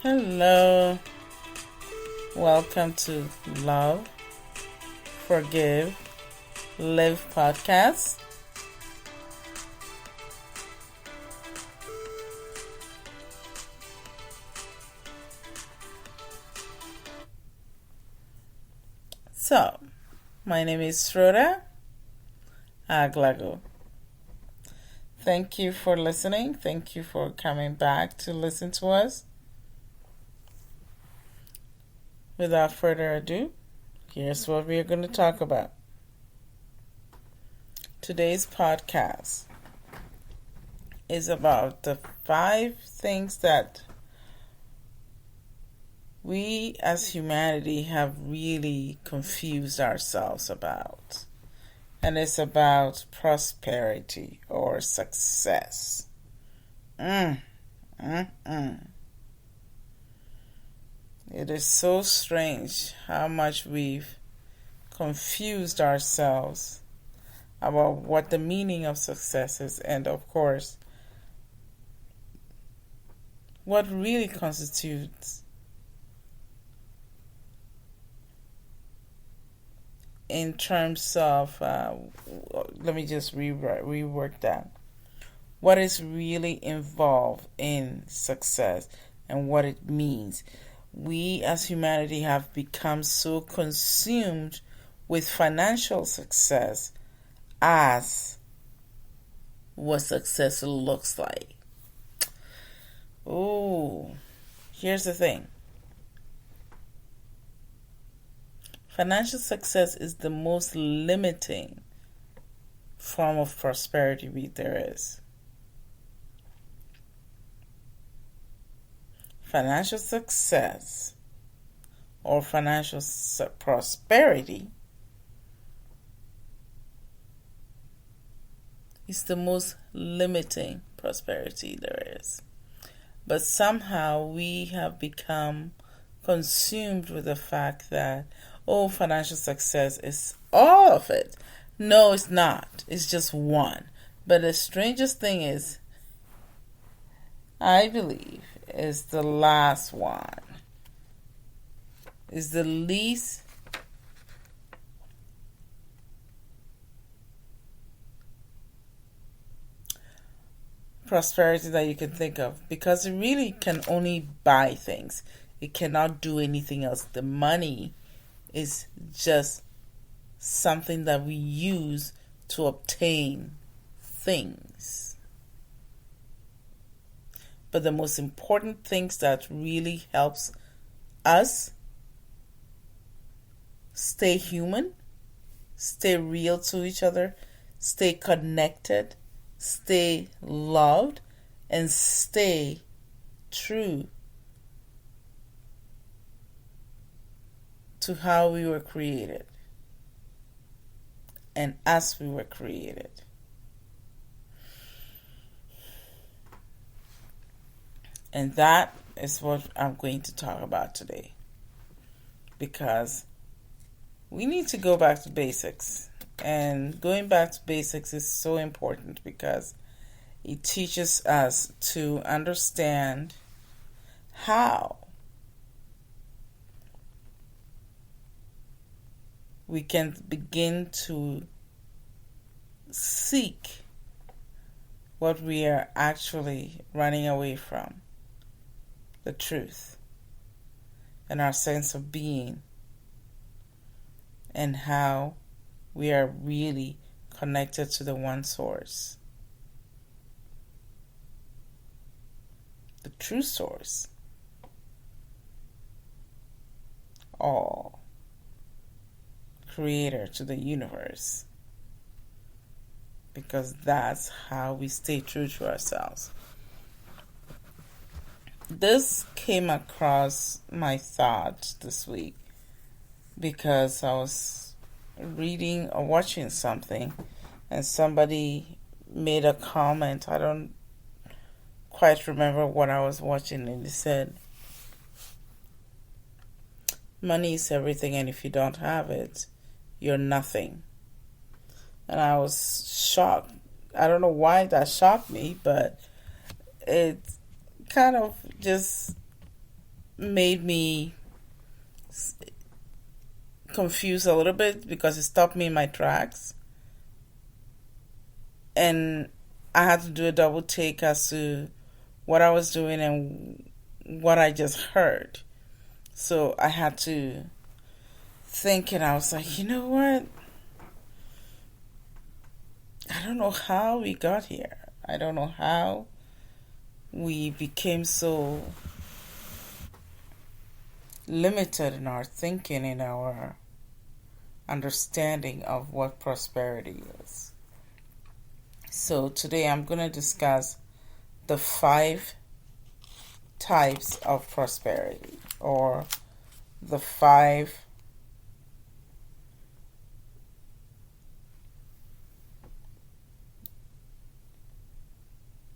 Hello, welcome to Love, Forgive, Live podcast. So, my name is Rhoda Aglago. Thank you for listening. Thank you for coming back to listen to us. Without further ado, here's what we are going to talk about. Today's podcast is about the 5 things that we as humanity have really confused ourselves about. And it's about prosperity or success. It is so strange how much we've confused ourselves about what the meaning of success is, and of course, what really constitutes in terms of, let me just rework that. What is really involved in success and what it means. We as humanity have become so consumed with financial success as what success looks like. Oh, here's the thing. Financial success is the most limiting form of prosperity there is. Financial success or financial prosperity is the most limiting prosperity there is. But somehow we have become consumed with the fact that, financial success is all of it. No, it's not. It's just one. But the strangest thing is, I believe, is the last one. Is the least prosperity that you can think of, because it really can only buy things. It cannot do anything else. The money is just something that we use to obtain things. But the most important things that really helps us stay human, stay real to each other, stay connected, stay loved, and stay true to how we were created and as we were created. And that is what I'm going to talk about today, because we need to go back to basics. And going back to basics is so important because it teaches us to understand how we can begin to seek what we are actually running away from, the truth, and our sense of being, and how we are really connected to the one source, the true source, all creator to the universe, because that's how we stay true to ourselves. This came across my thoughts this week because I was reading or watching something and somebody made a comment. I don't quite remember what I was watching, and they said, money is everything, and if you don't have it, you're nothing. And I was shocked. I don't know why that shocked me, but it kind of just made me confused a little bit because it stopped me in my tracks. And I had to do a double take as to what I was doing and what I just heard. So I had to think, and I was like, you know what? I don't know how we got here. I don't know how we became so limited in our thinking, in our understanding of what prosperity is. So today I'm going to discuss the 5 types of prosperity, or the 5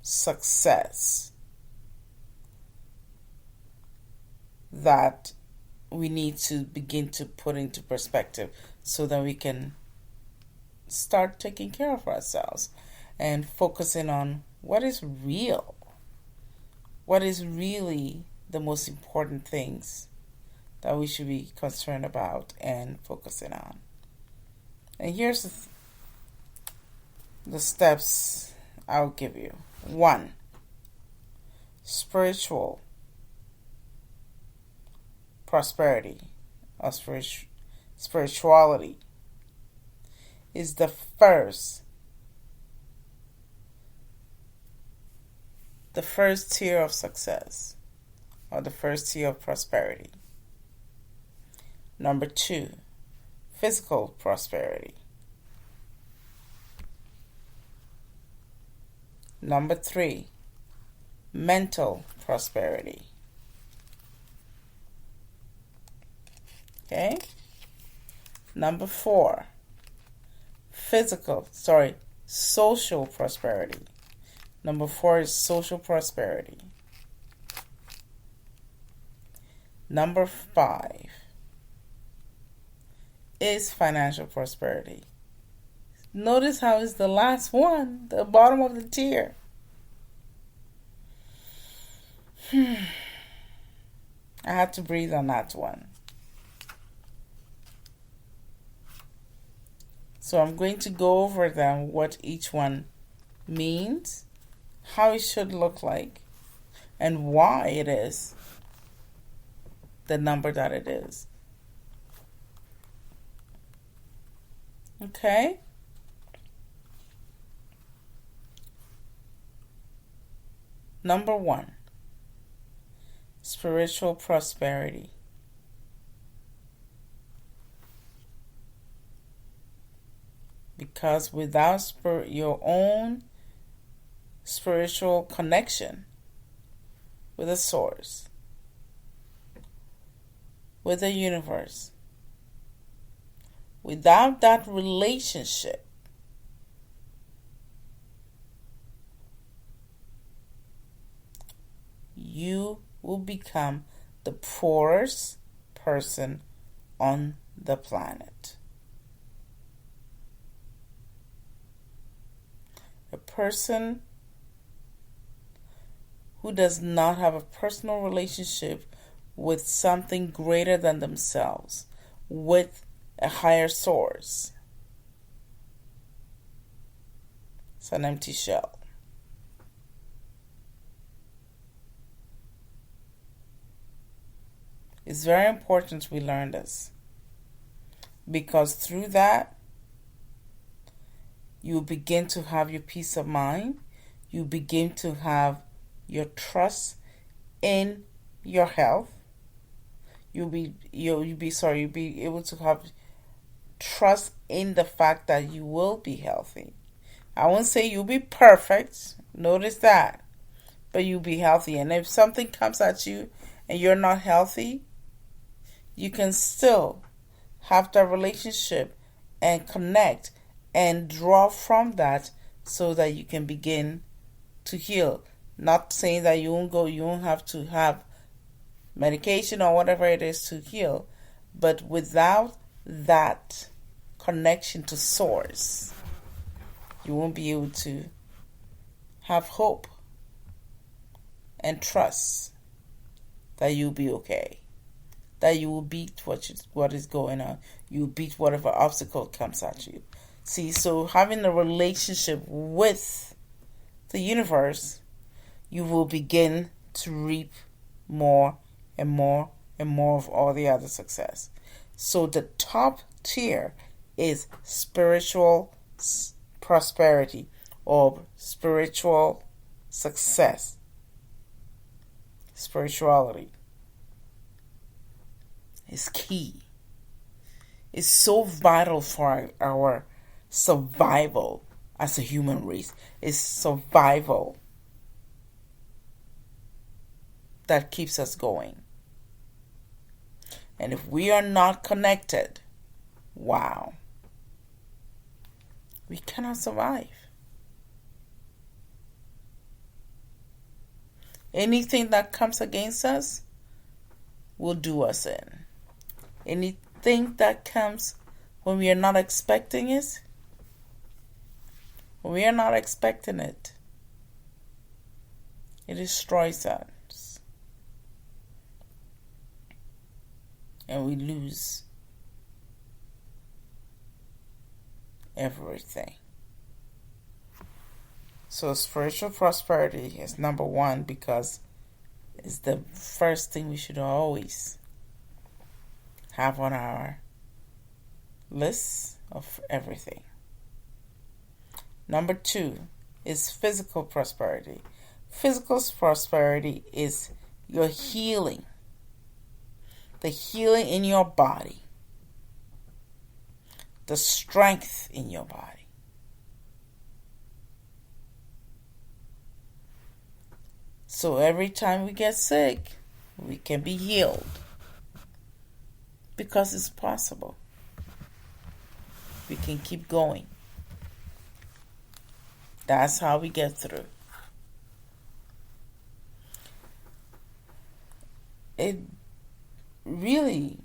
success that we need to begin to put into perspective so that we can start taking care of ourselves and focusing on what is real, what is really the most important things that we should be concerned about and focusing on. And here's the steps I'll give you. 1, spiritual prosperity or spirituality is the first tier of success, or the first tier of prosperity. Number 2, physical prosperity. Number 3, mental prosperity. Okay? Number 4, social prosperity. Number 4 is social prosperity. Number 5 is financial prosperity. Notice how it's the last one, the bottom of the tier. I had to breathe on that one. So I'm going to go over them, what each one means, how it should look like, and why it is the number that it is. Okay? Number 1, spiritual prosperity. Because without your own spiritual connection with the source, with the universe, without that relationship, you will become the poorest person on the planet. A person who does not have a personal relationship with something greater than themselves, with a higher source, it's an empty shell. It's very important we learn this, because through that, you begin to have your peace of mind. You begin to have your trust in your health. You'll be able to have trust in the fact that you will be healthy. I won't say you'll be perfect. Notice that. But you'll be healthy. And if something comes at you and you're not healthy, you can still have that relationship and connect and draw from that so that you can begin to heal. Not saying that you won't have to have medication or whatever it is to heal, but without that connection to source, you won't be able to have hope and trust that you'll be okay. That you will beat what is going on. You will beat whatever obstacle comes at you. See, so having a relationship with the universe, you will begin to reap more and more and more of all the other success. So the top tier is spiritual prosperity or spiritual success. Spirituality is key. It's so vital for our survival as a human race. It's survival that keeps us going. And if we are not connected, wow, we cannot survive. Anything that comes against us will do us in. Anything that comes when we are not expecting it, when we are not expecting it, it destroys us. And we lose everything. So spiritual prosperity is number one because it's the first thing we should always have on our list of everything. Number two is physical prosperity. Physical prosperity is your healing. The healing in your body. The strength in your body. So every time we get sick, we can be healed. Because it's possible. We can keep going. That's how we get through. It really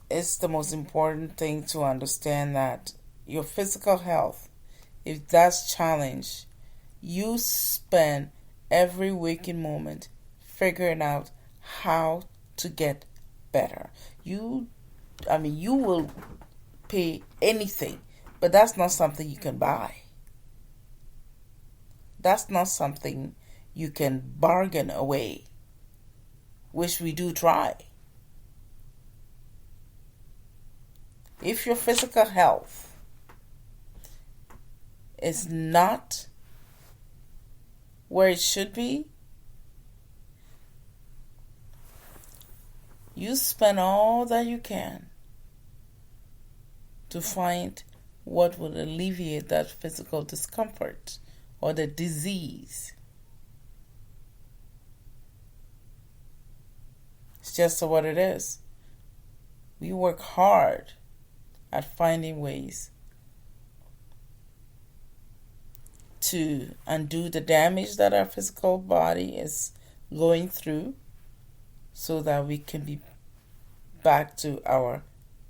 is the most important thing to understand that your physical health, if that's challenged, you spend every waking moment figuring out how to get better. You will pay anything, but that's not something you can buy. That's not something you can bargain away, which we do try. If your physical health is not where it should be, you spend all that you can to find what will alleviate that physical discomfort or the disease. It's just what it is. We work hard at finding ways to undo the damage that our physical body is going through so that we can be back to our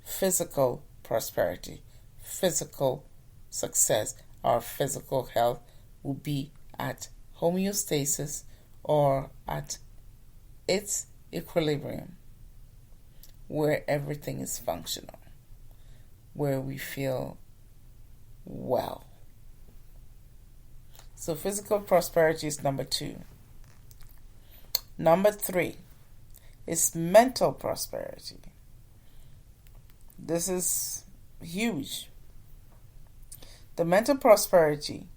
physical prosperity, physical success. Our physical health will be at homeostasis or at its equilibrium, where everything is functional, where we feel well. So physical prosperity is number two. Number three is mental prosperity. This is huge. The mental prosperity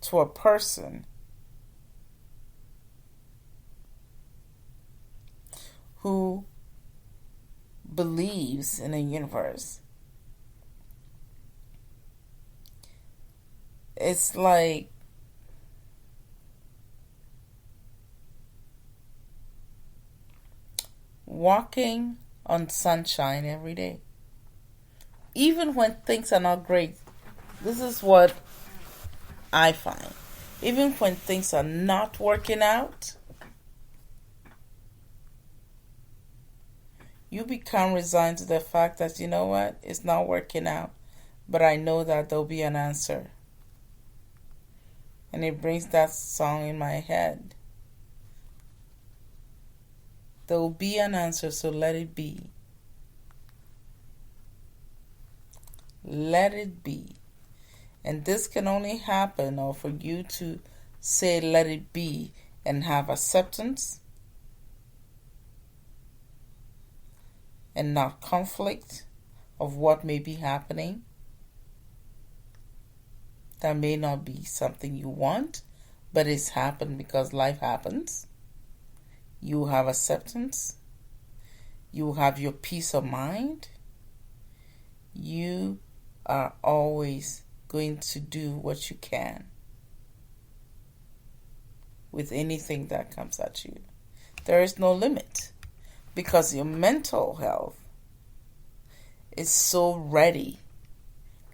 to a person who believes in a universe. It's like walking on sunshine every day. Even when things are not great. This is what I find. Even when things are not working out, you become resigned to the fact that, you know what, it's not working out, but I know that there'll be an answer. And it brings that song in my head. There will be an answer, so let it be. Let it be. And this can only happen, or for you to say let it be and have acceptance and not conflict of what may be happening. That may not be something you want, but it's happened because life happens. You have acceptance. You have your peace of mind. You are always going to do what you can with anything that comes at you. There is no limit because your mental health is so ready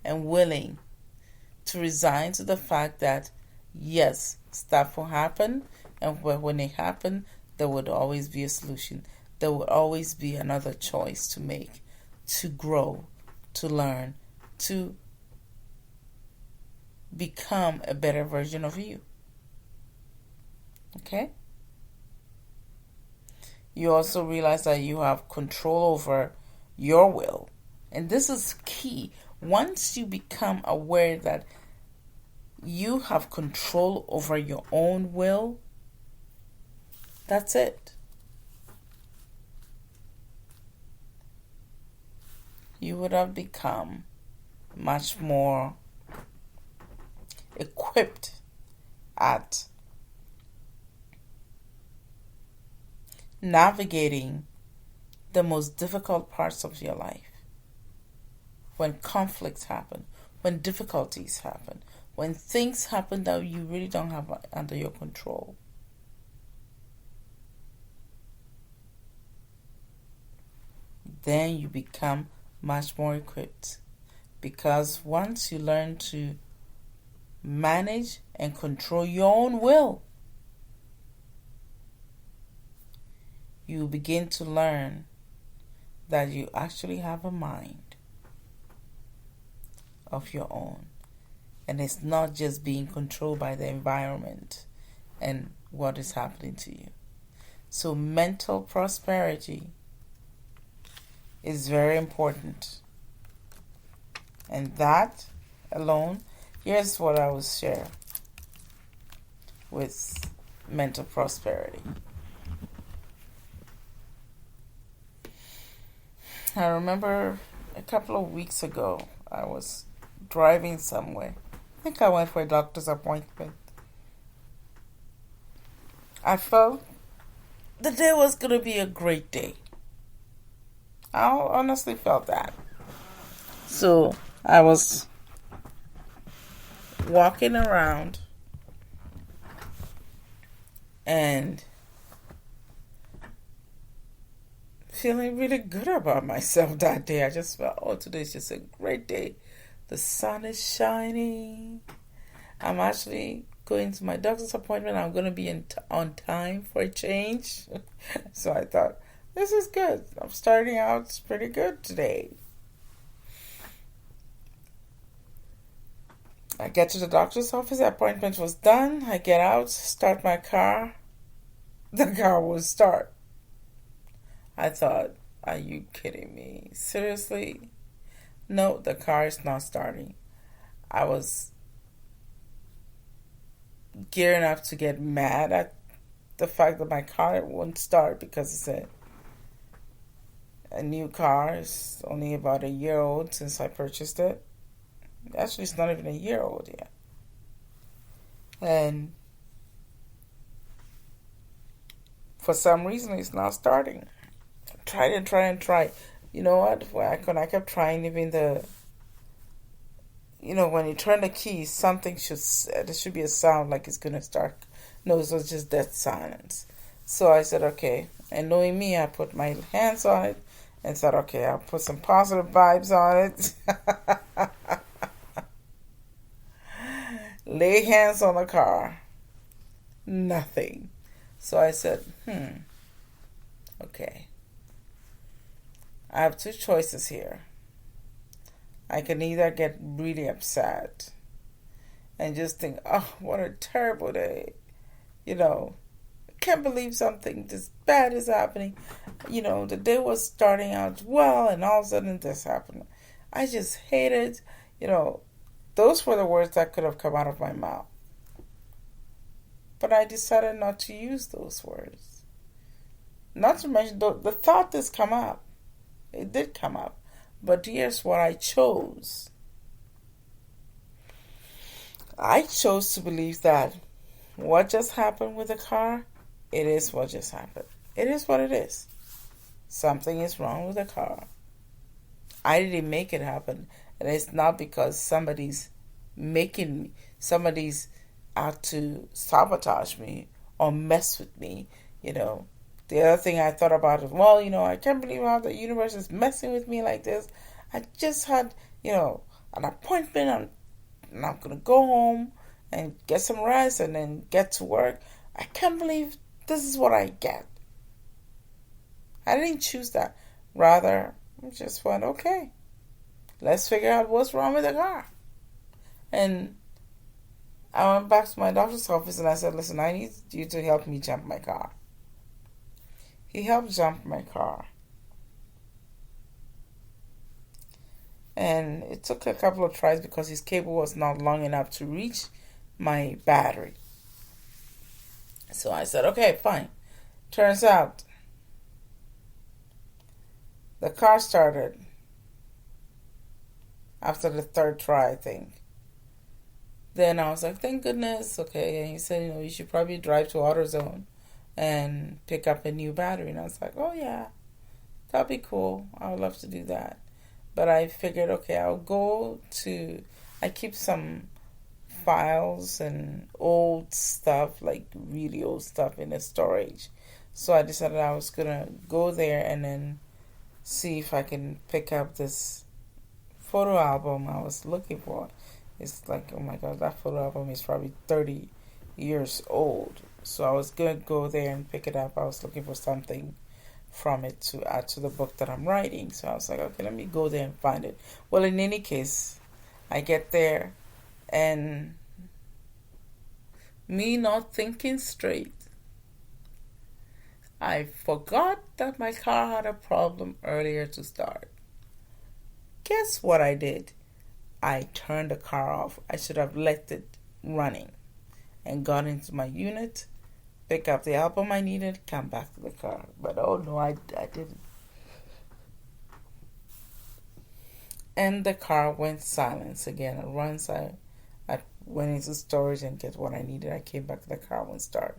and willing to resign to the fact that yes, stuff will happen, and when it happens, there would always be a solution. There would always be another choice to make, to grow, to learn, to become a better version of you. Okay? You also realize that you have control over your will. And this is key. Once you become aware that you have control over your own will, that's it. You would have become much more equipped at navigating the most difficult parts of your life. When conflicts happen, when difficulties happen, when things happen that you really don't have under your control. Then you become much more equipped. Because once you learn to manage and control your own will, you begin to learn that you actually have a mind of your own. And it's not just being controlled by the environment and what is happening to you. So mental prosperity is very important. And that alone, here's what I will share with mental prosperity. I remember a couple of weeks ago, I was driving somewhere. I think I went for a doctor's appointment. I felt the day was going to be a great day. I honestly felt that. So I was walking around and feeling really good about myself that day. I just felt, oh, today's just a great day. The sun is shining. I'm actually going to my doctor's appointment. I'm going to be on time for a change. So I thought, this is good. I'm starting out pretty good today. I get to the doctor's office. The appointment was done. I get out, start my car. The car will start. I thought, are you kidding me? Seriously? No, the car is not starting. I was gearing up to get mad at the fact that my car won't start because it's a new car. It's only about a year old since I purchased it. Actually, it's not even a year old yet. And for some reason, it's not starting. I tried and tried and tried. You know what? When I kept trying, even when you turn the key, there should be a sound like it's going to start. No, it was just dead silence. So I said, okay. And knowing me, I put my hands on it and said, okay, I'll put some positive vibes on it. Lay hands on the car. Nothing. So I said, okay. I have two choices here. I can either get really upset and just think, oh, what a terrible day. You know, I can't believe something this bad is happening. The day was starting out well, and all of a sudden this happened. I just hate it. Those were the words that could have come out of my mouth. But I decided not to use those words. Not to mention, the thought does come up. It did come up. But here's what I chose. I chose to believe that what just happened with the car, it is what just happened. It is what it is. Something is wrong with the car. I didn't make it happen. And it's not because somebody's out to sabotage me or mess with me. The other thing I thought about is, I can't believe how the universe is messing with me like this. I just had, an appointment, and I'm going to go home and get some rest and then get to work. I can't believe this is what I get. I didn't choose that. Rather, I just went, okay, let's figure out what's wrong with the car. And I went back to my doctor's office and I said, listen, I need you to help me jump my car. He helped jump my car. And it took a couple of tries because his cable was not long enough to reach my battery. So I said, okay, fine. Turns out the car started after the third try, I think. Then I was like, thank goodness, okay. And he said, you should probably drive to AutoZone and pick up a new battery. And I was like, oh yeah, that'd be cool. I would love to do that. But I figured, okay, I keep some files and old stuff, like really old stuff in the storage. So I decided I was going to go there and then see if I can pick up this photo album I was looking for. It's like, oh my God, that photo album is probably 30 years old. So I was going to go there and pick it up. I was looking for something from it to add to the book that I'm writing. So I was like, okay, let me go there and find it. Well, in any case, I get there and me not thinking straight, I forgot that my car had a problem earlier to start. Guess what I did? I turned the car off. I should have left it running and got into my unit, pick up the album I needed, come back to the car. But oh no, I didn't. And the car went silent again. And once I went into storage and get what I needed, I came back to the car wouldn't start.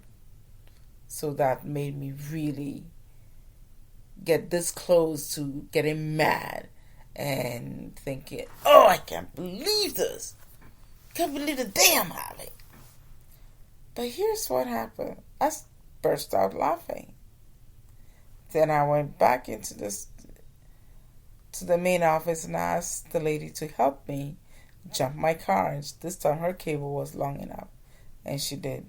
So that made me really get this close to getting mad and thinking, oh, I can't believe this. Can't believe the day I'm having. But here's what happened. I burst out laughing. Then I went back to the main office and asked the lady to help me jump my car. And this time her cable was long enough. And she did.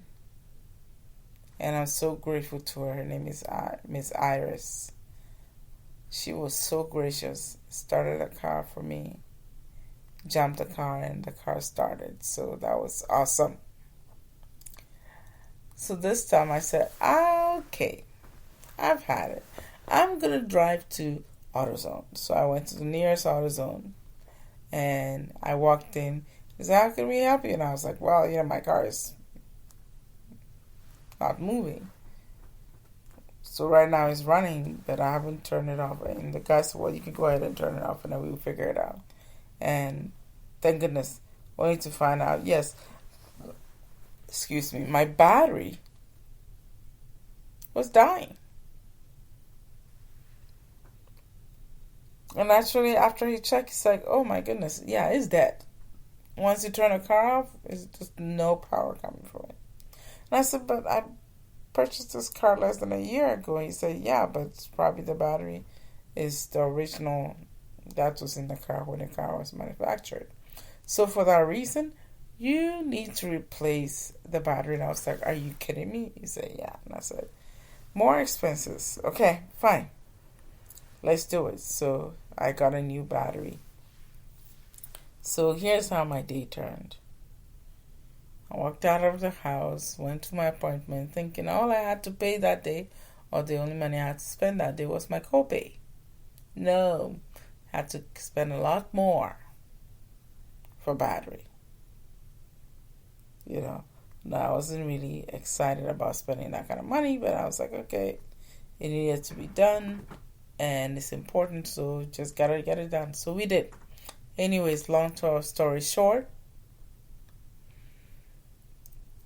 And I'm so grateful to her. Her name is Miss Iris. She was so gracious. Started the car for me. Jumped the car and the car started. So that was awesome. So this time I said, okay, I've had it. I'm going to drive to AutoZone. So I went to the nearest AutoZone and I walked in. He said, how can we help you? And I was like, well, my car is not moving. So right now it's running, but I haven't turned it off. And the guy said, well, you can go ahead and turn it off and then we'll figure it out. And thank goodness, only to find out, my battery was dying. And actually, after he checked, he's like, oh my goodness, yeah, it's dead. Once you turn the car off, it's just no power coming from it. And I said, but I purchased this car less than a year ago. And he said, yeah, but it's probably the battery is the original that was in the car when the car was manufactured. So for that reason, you need to replace the battery. And I was like, are you kidding me? He said, yeah. And I said, more expenses. Okay, fine. Let's do it. So I got a new battery. So here's how my day turned. I walked out of the house, went to my appointment, thinking all I had to pay that day, or the only money I had to spend that day, was my copay. No, I had to spend a lot more for battery. No, I wasn't really excited about spending that kind of money, but I was like, okay, it needed to be done, and it's important, so just gotta get it done. So we did. Anyways, long story short,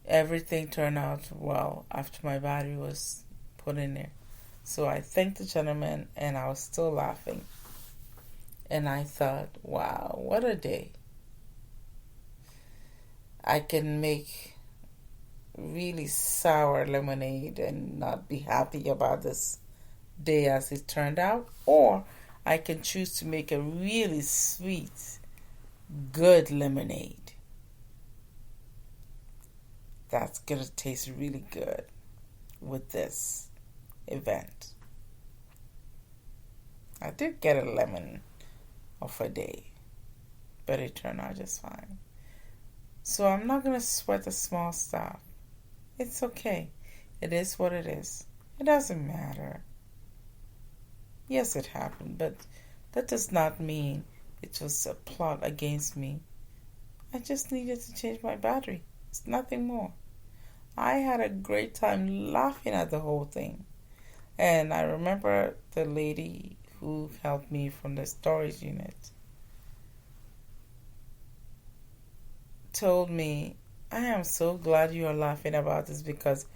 everything turned out well after my battery was put in there. So I thanked the gentleman, and I was still laughing. And I thought, wow, what a day. I can make really sour lemonade and not be happy about this day as it turned out, or I can choose to make a really sweet, good lemonade that's gonna taste really good with this event. I did get a lemon of a day, but it turned out just fine. So I'm not gonna sweat the small stuff. It's okay. It is what it is. It doesn't matter. Yes, it happened, but that does not mean it was a plot against me. I just needed to change my battery. It's nothing more. I had a great time laughing at the whole thing. And I remember the lady who helped me from the storage unit told me, I am so glad you are laughing about this, because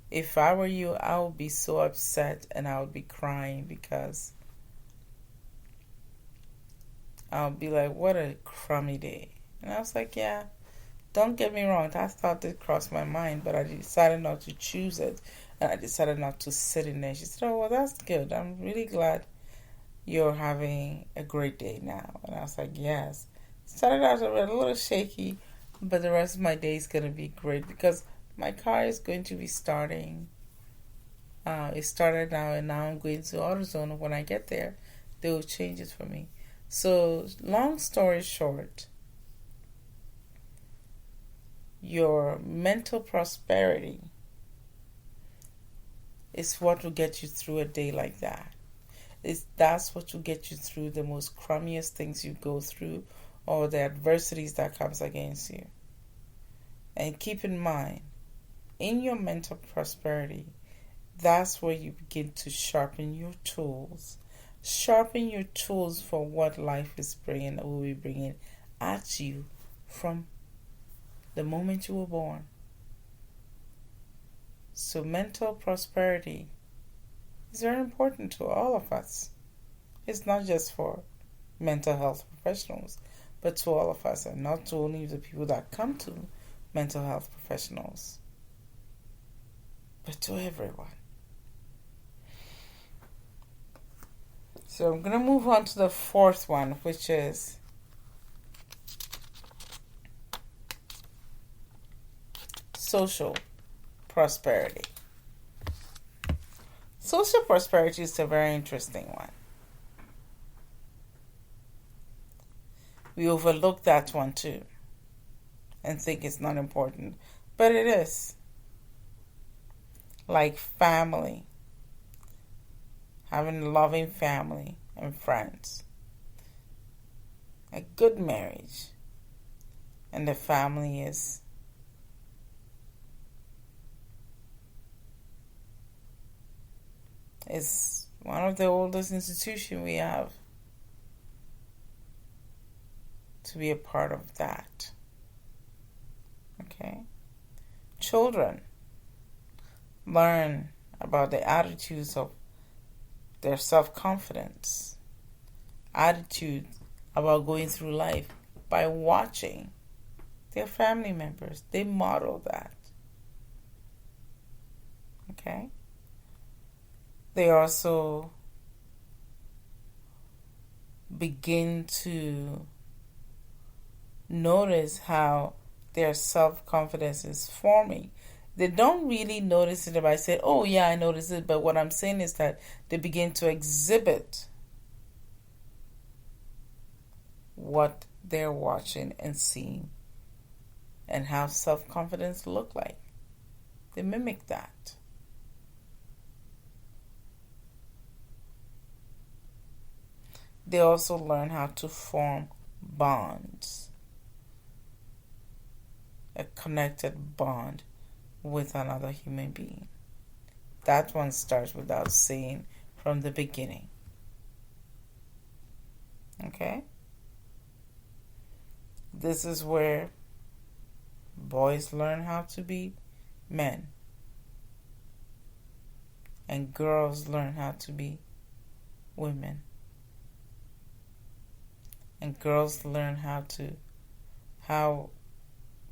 if I were you, I would be so upset and I would be crying, because I would be like, what a crummy day. And I was like, yeah, don't get me wrong, that thought did cross my mind, but I decided not to choose it, and I decided not to sit in there. She said, oh, well, that's good. I'm really glad you're having a great day now. And I was like, yes. Started out a little shaky, but the rest of my day is going to be great, because my car is going to be starting. It started now, and now I'm going to AutoZone. When I get there, they will change it for me. So, long story short, your mental prosperity is what will get you through a day like that. That's what will get you through the most crummiest things you go through, or the adversities that comes against you. And keep in mind, in your mental prosperity, that's where you begin to sharpen your tools. Sharpen your tools for what life is bringing, or will be bringing at you from the moment you were born. So mental prosperity is very important to all of us. It's not just for mental health professionals, but to all of us, and not to only the people that come to mental health professionals, but to everyone. So I'm going to move on to the fourth one, which is social prosperity. Social prosperity is a very interesting one. We overlook that one too and think it's not important, but it is. Like family, having a loving family and friends, a good marriage, and the family is one of the oldest institutions we have. To be a part of that. Okay? Children learn about the attitudes of their self-confidence, attitude about going through life by watching their family members. They model that. Okay? They also begin to notice how their self-confidence is forming. They don't really notice it by saying, oh yeah, I noticed it, but what I'm saying is that they begin to exhibit what they're watching and seeing and how self-confidence look like. They mimic that. They also learn how to form bonds, a connected bond with another human being. That one starts without saying from the beginning. Okay? This is where boys learn how to be men, and girls learn how to be women, and girls learn how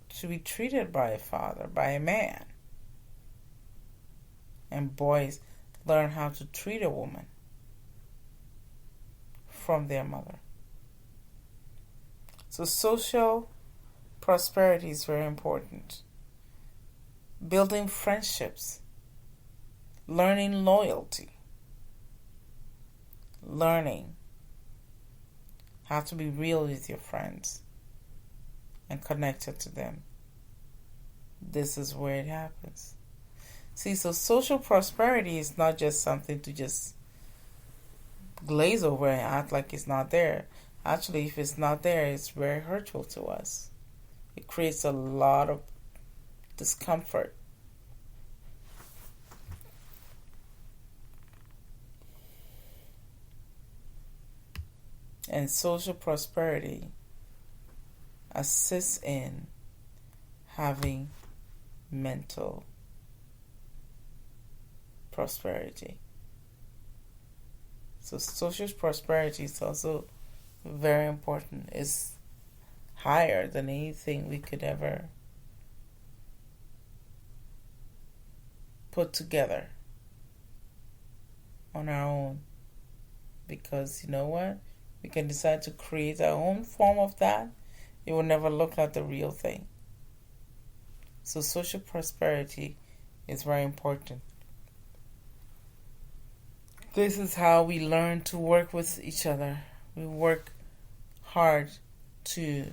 to be treated by a father, by a man, and boys learn how to treat a woman from their mother. So social prosperity is very important. Building friendships, learning loyalty, learning how to be real with your friends and connected to them. This is where it happens. See, so social prosperity is not just something to just glaze over and act like it's not there. Actually, if it's not there, it's very hurtful to us. It creates a lot of discomfort. And social prosperity assists in having mental prosperity. So social prosperity is also very important. It's higher than anything we could ever put together on our own. Because you know what? We can decide to create our own form of that. It will never look like the real thing. So social prosperity is very important. This is how we learn to work with each other. We work hard to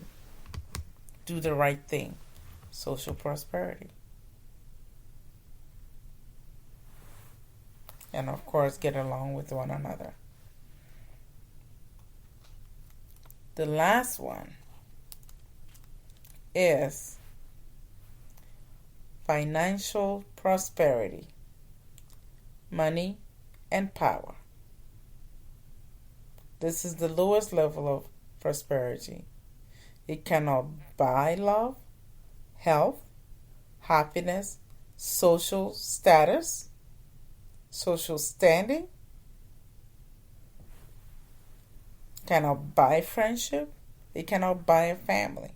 do the right thing. Social prosperity. And of course, get along with one another. The last one is financial prosperity, money and power. This is the lowest level of prosperity. It cannot buy love, health, happiness, social status, social standing. Cannot buy friendship. It cannot buy a family.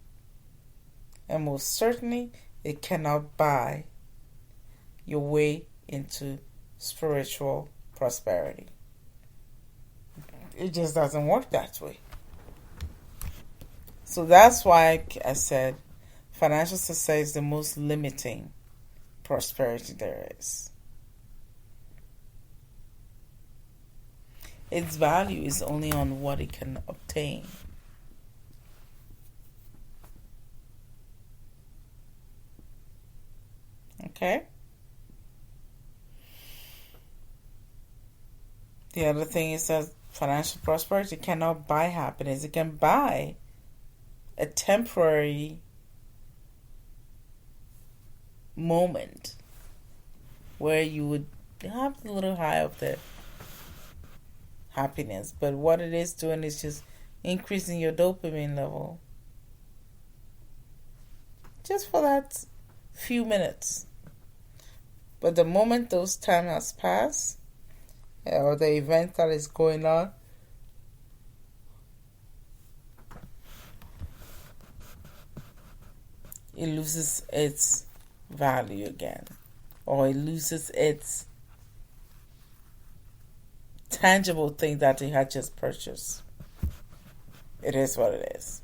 And most certainly, it cannot buy your way into spiritual prosperity. It just doesn't work that way. So that's why I said financial success is the most limiting prosperity there is. Its value is only on what it can obtain. Okay? The other thing is that financial prosperity cannot buy happiness. It can buy a temporary moment where you would have a little high of the happiness, but what it is doing is just increasing your dopamine level just for that few minutes. But the moment those time has passed, or the event that is going on, it loses its value again, or it loses its tangible thing that it had just purchased. It is what it is.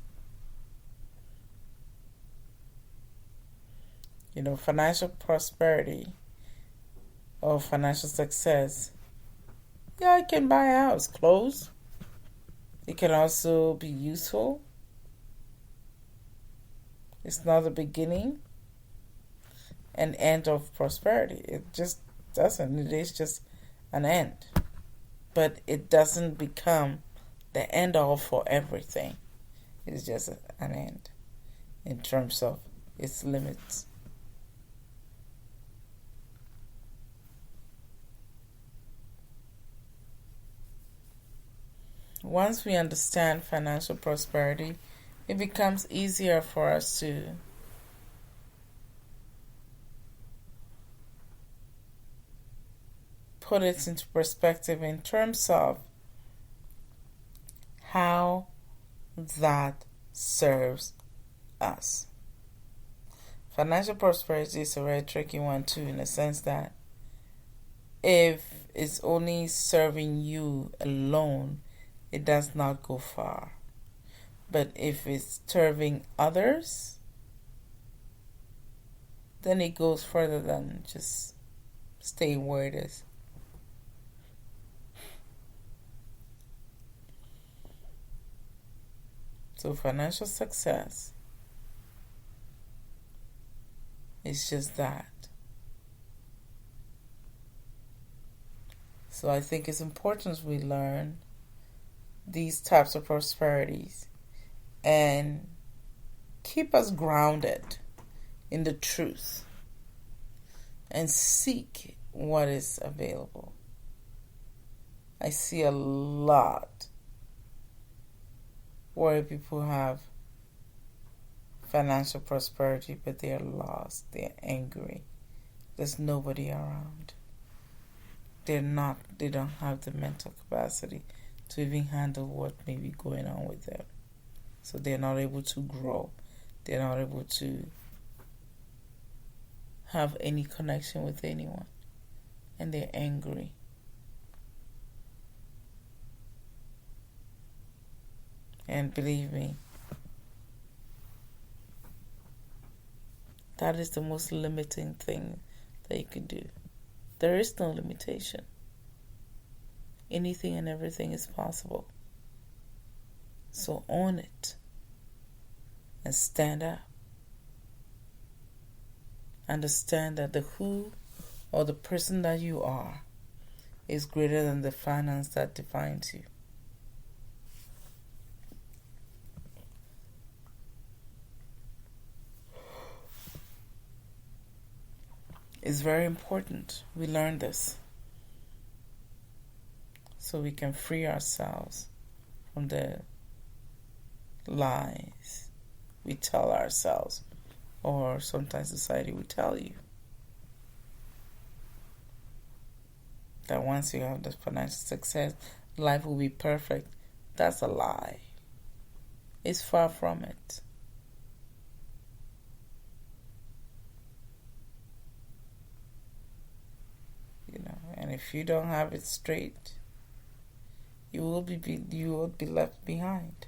You know, financial prosperity or financial success, yeah, it can buy a house, clothes. It can also be useful. It's not the beginning and end of prosperity. It just doesn't. It is just an end. But it doesn't become the end all for everything. It's just an end in terms of its limits. Once we understand financial prosperity, it becomes easier for us to put it into perspective in terms of how that serves us. Financial prosperity is a very tricky one too, in the sense that if it's only serving you alone, it does not go far. But if it's serving others, then it goes further than just staying where it is. So financial success is just that. So I think it's important we learn these types of prosperities and keep us grounded in the truth and seek what is available. I see a lot where people have financial prosperity, but they're lost, they're angry. There's nobody around. They don't have the mental capacity to even handle what may be going on with them. So they're not able to grow. They're not able to have any connection with anyone. And they're angry. And believe me, that is the most limiting thing that you can do. There is no limitation. Anything and everything is possible. So own it and stand up. Understand that the who or the person that you are is greater than the finance that defines you. It's very important we learn this so we can free ourselves from the lies we tell ourselves, or sometimes society will tell you that once you have this financial success, life will be perfect. That's a lie. It's far from it. And if you don't have it straight, you will be left behind.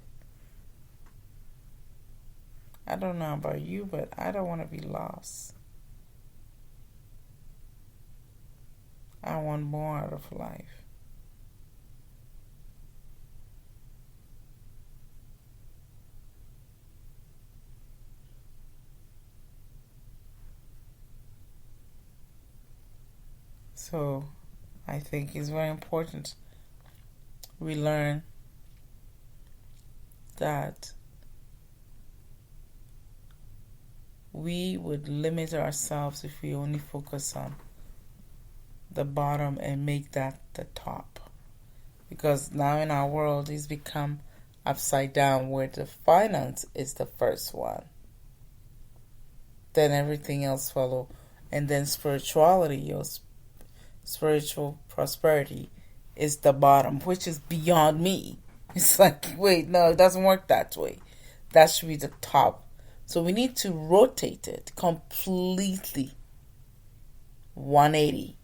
I don't know about you, but I don't want to be lost. I want more out of life. So I think it's very important we learn that we would limit ourselves if we only focus on the bottom and make that the top. Because now in our world, it's become upside down, where the finance is the first one. Then everything else follow. And then spirituality, your spiritual prosperity, is the bottom, which is beyond me. It's like, wait, no, it doesn't work that way. That should be the top. So we need to rotate it completely 180.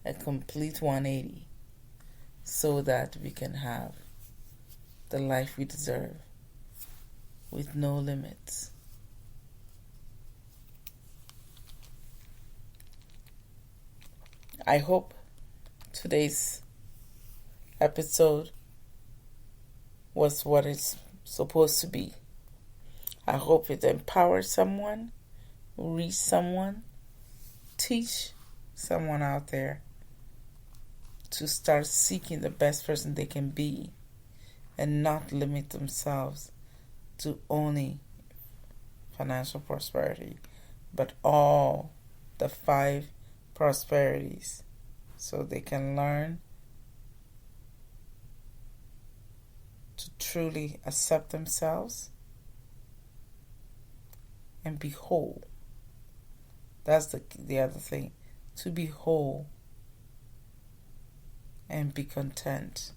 A complete 180, so that we can have the life we deserve with no limits. I hope today's episode was what it's supposed to be. I hope it empowers someone, reach someone, teach someone out there to start seeking the best person they can be and not limit themselves to only financial prosperity, but all the 5 prosperities, so they can learn to truly accept themselves and be whole. That's the other thing, to be whole and be content.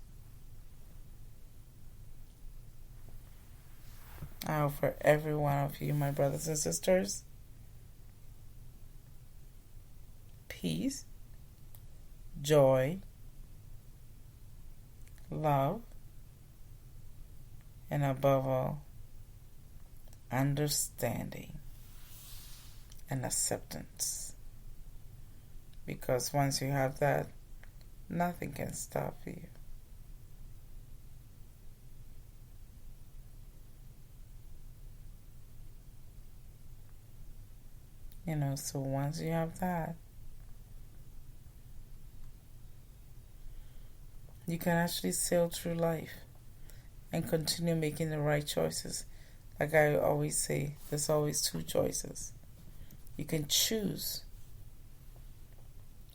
I offer every one of you, my brothers and sisters, peace, joy, love, and above all, understanding and acceptance. Because once you have that, nothing can stop you. So once you have that, you can actually sail through life and continue making the right choices. Like I always say, there's always 2 choices. You can choose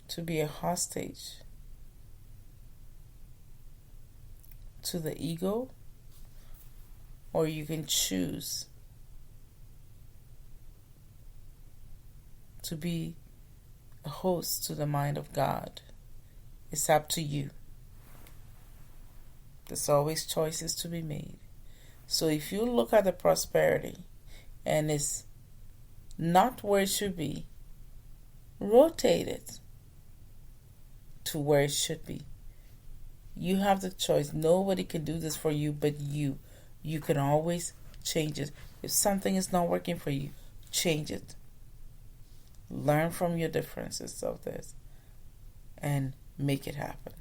to be a hostage to the ego, or you can choose to be a host to the mind of God. It's up to you. There's always choices to be made. So if you look at the prosperity and it's not where it should be, rotate it to where it should be. You have the choice. Nobody can do this for you but you. You can always change it. If something is not working for you, change it. Learn from your differences of this and make it happen.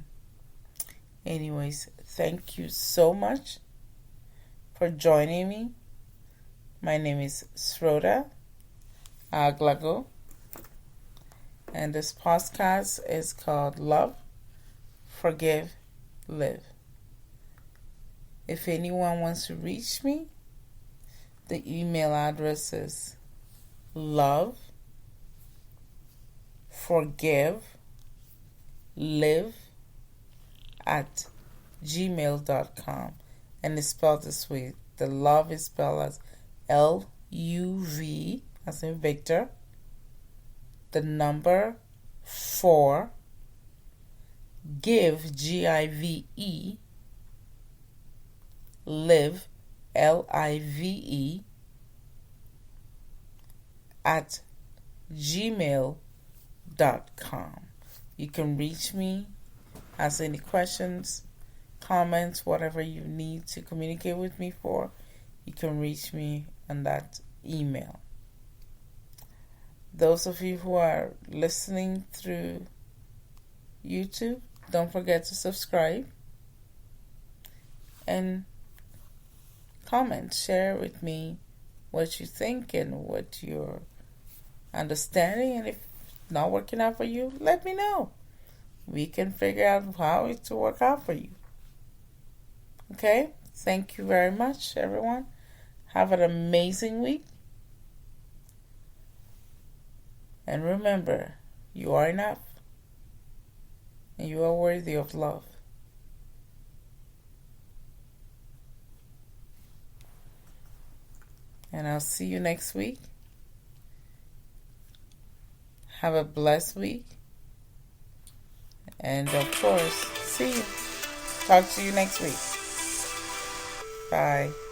Anyways, thank you so much for joining me. My name is Sroda Aglago, and this podcast is called Love, Forgive, Live. If anyone wants to reach me, the email address is love, forgive, live at gmail.com, and it's spelled this way. The love is spelled as LUV, as in Victor, the number 4, give, GIVE, live, LIVE, at gmail.com. You can reach me, ask any questions, comments, whatever you need to communicate with me for. You can reach me on that email. Those of you who are listening through YouTube, don't forget to subscribe and comment. Share with me what you think and what you're understanding. And if it's not working out for you, let me know. We can figure out how it to work out for you. Okay? Thank you very much, everyone. Have an amazing week. And remember, you are enough. And you are worthy of love. And I'll see you next week. Have a blessed week. And of course, see you. Talk to you next week. Bye.